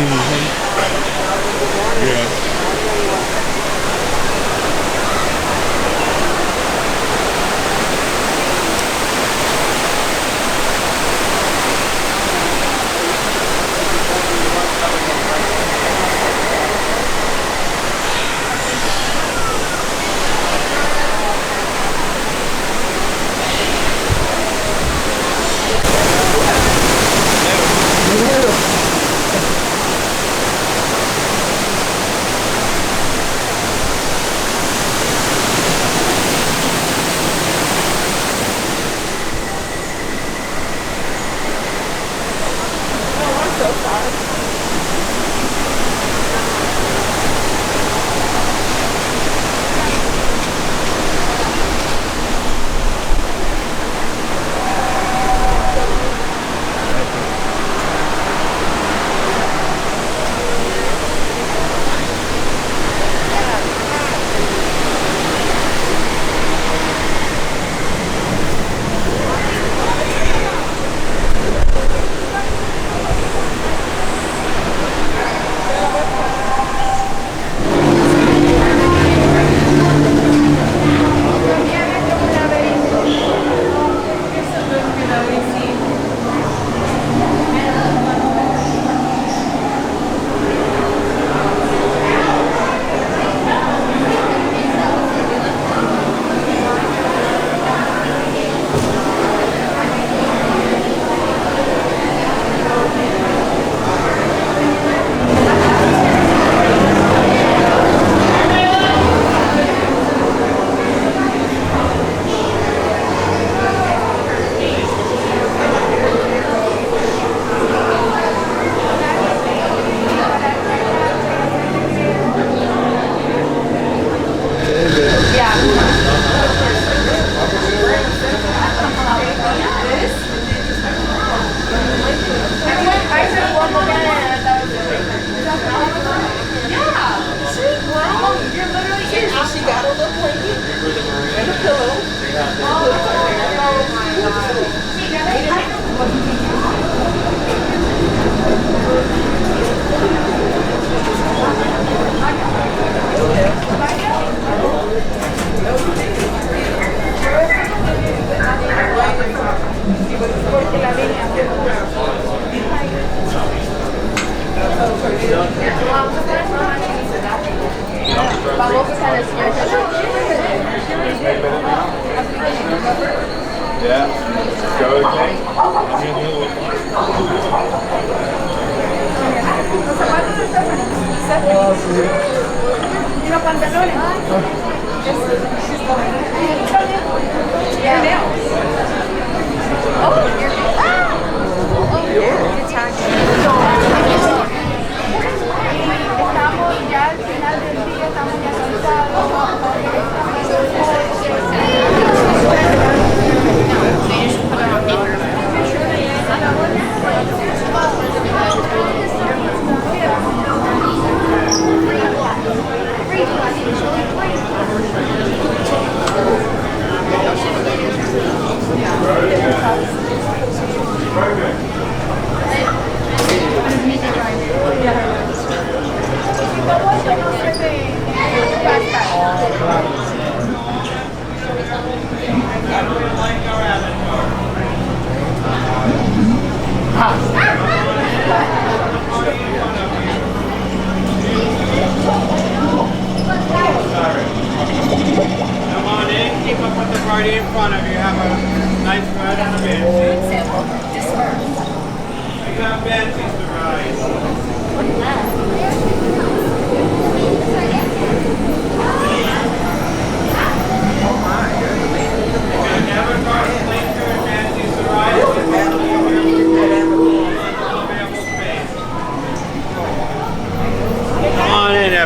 Yeah.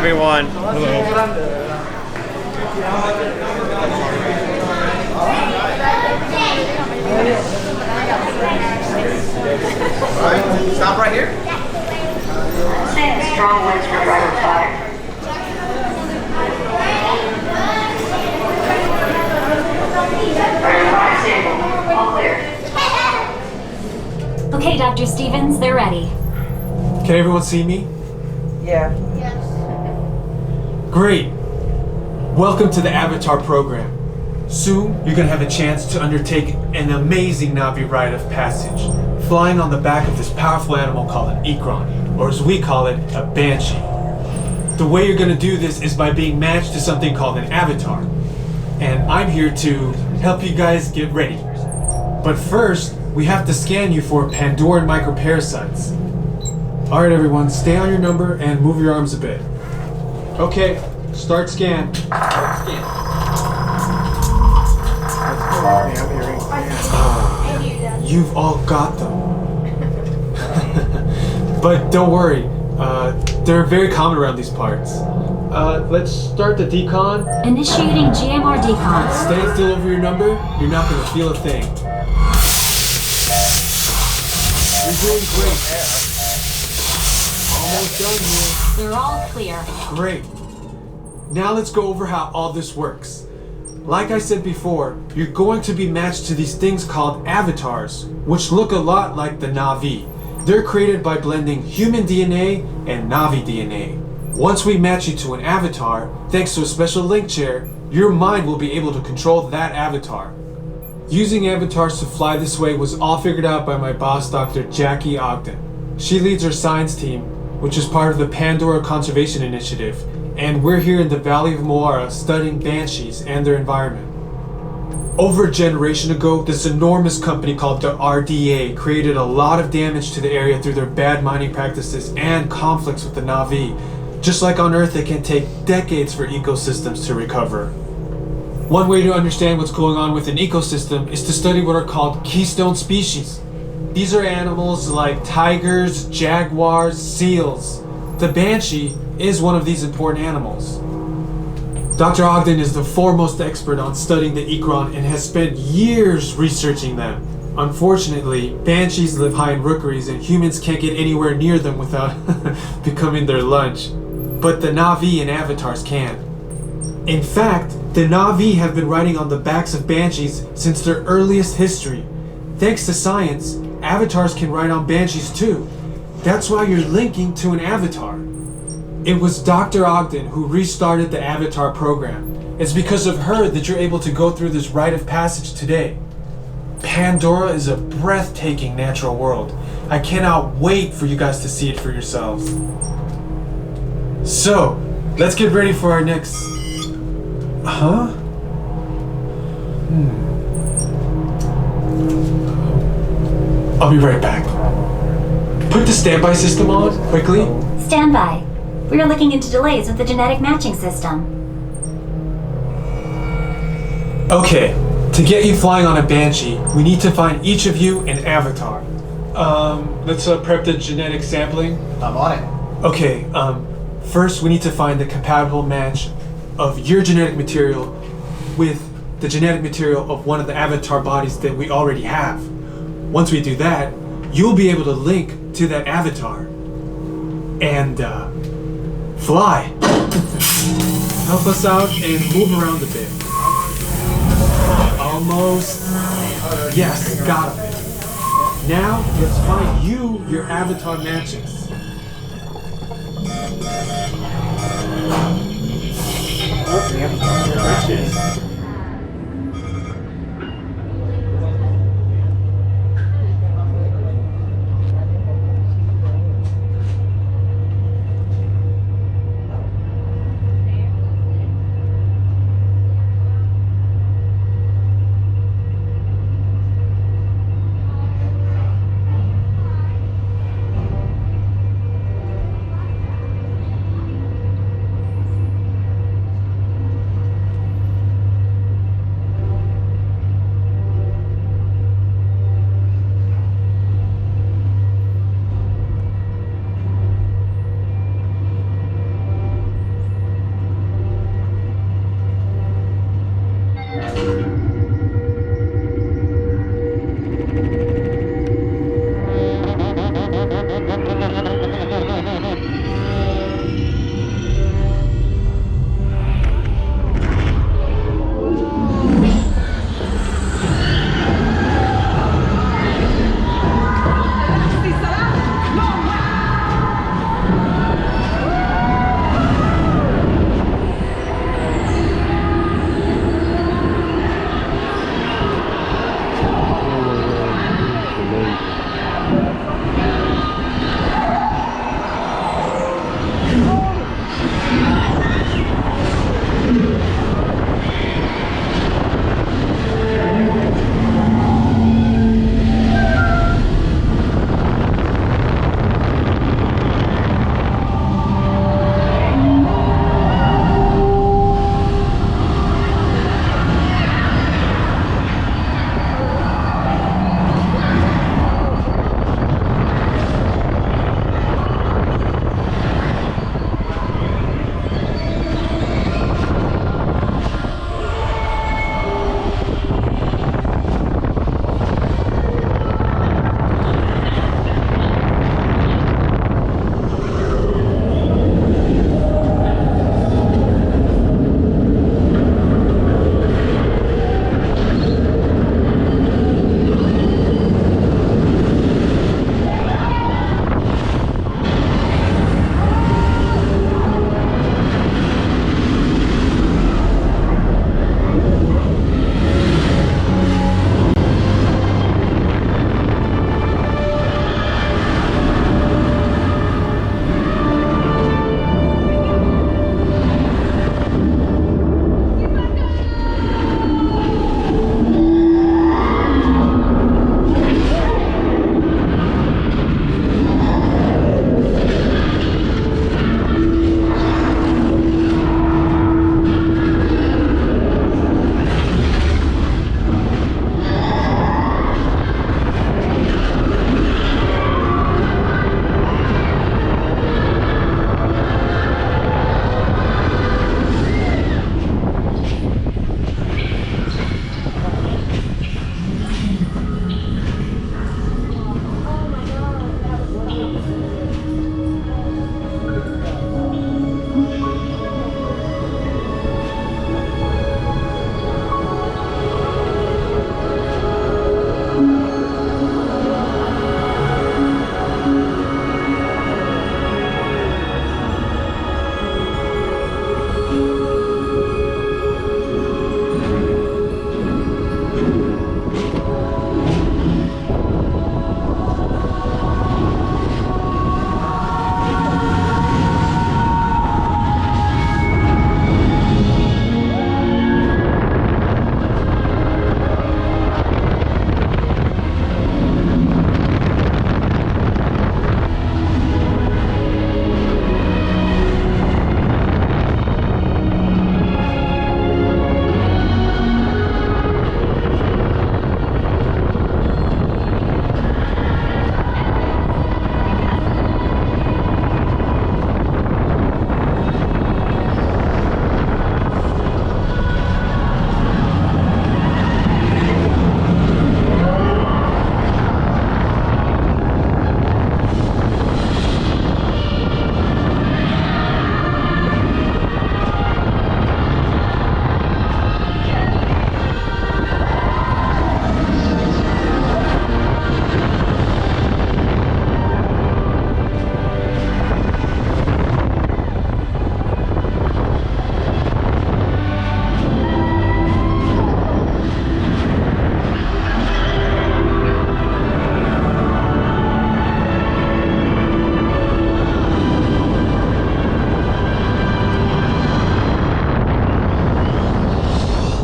Everyone. Alright, stop right here. Seeing strong winds for driver fire. Driver stable. All clear. Okay, Dr. Stevens, they're ready. Can everyone see me? Yeah. Great. Welcome to the Avatar program. Soon, you're gonna have a chance to undertake an amazing Navi rite of passage, flying on the back of this powerful animal called an Ikron, or as we call it, a Banshee. The way you're gonna do this is by being matched to something called an avatar. And I'm here to help you guys get ready. But first, we have to scan you for Pandoran microparasites. Alright everyone, stay on your number and move your arms a bit. Okay, start scan. You've all got them. But don't worry, they're very common around these parts. Let's start the decon. Initiating GMR decon. Stand still over your number, you're not gonna feel a thing. You're doing great. Almost done here. We're all clear. Great. Now let's go over how all this works. Like I said before, you're going to be matched to these things called avatars, which look a lot like the Na'vi. They're created by blending human DNA and Na'vi DNA. Once we match you to an avatar, thanks to a special link chair, your mind will be able to control that avatar. Using avatars to fly this way was all figured out by my boss, Dr. Jackie Ogden. She leads our science team, which is part of the Pandora Conservation Initiative, and we're here in the Valley of Moara studying banshees and their environment. Over a generation ago, this enormous company called the RDA created a lot of damage to the area through their bad mining practices and conflicts with the Na'vi. Just like on Earth, it can take decades for ecosystems to recover. One way to understand what's going on with an ecosystem is to study what are called keystone species. These are animals like tigers, jaguars, seals. The banshee is one of these important animals. Dr. Ogden is the foremost expert on studying the Ikron and has spent years researching them. Unfortunately, banshees live high in rookeries and humans can't get anywhere near them without becoming their lunch. But the Na'vi and avatars can. In fact, the Na'vi have been riding on the backs of banshees since their earliest history. Thanks to science, avatars can ride on banshees too. That's why you're linking to an avatar. It was Dr. Ogden who restarted the Avatar program. It's because of her that you're able to go through this rite of passage today. Pandora is a breathtaking natural world. I cannot wait for you guys to see it for yourselves. So, let's get ready for our next... Huh? I'll be right back. Put the standby system on, quickly. Standby. We are looking into delays with the genetic matching system. Okay, to get you flying on a Banshee, we need to find each of you an avatar. Let's prep the genetic sampling. I'm on it. Okay, first we need to find the compatible match of your genetic material with the genetic material of one of the avatar bodies that we already have. Once we do that, you'll be able to link to that avatar and fly. Help us out and move around a bit. Almost. Yes, got him. Now, let's find you your avatar matches.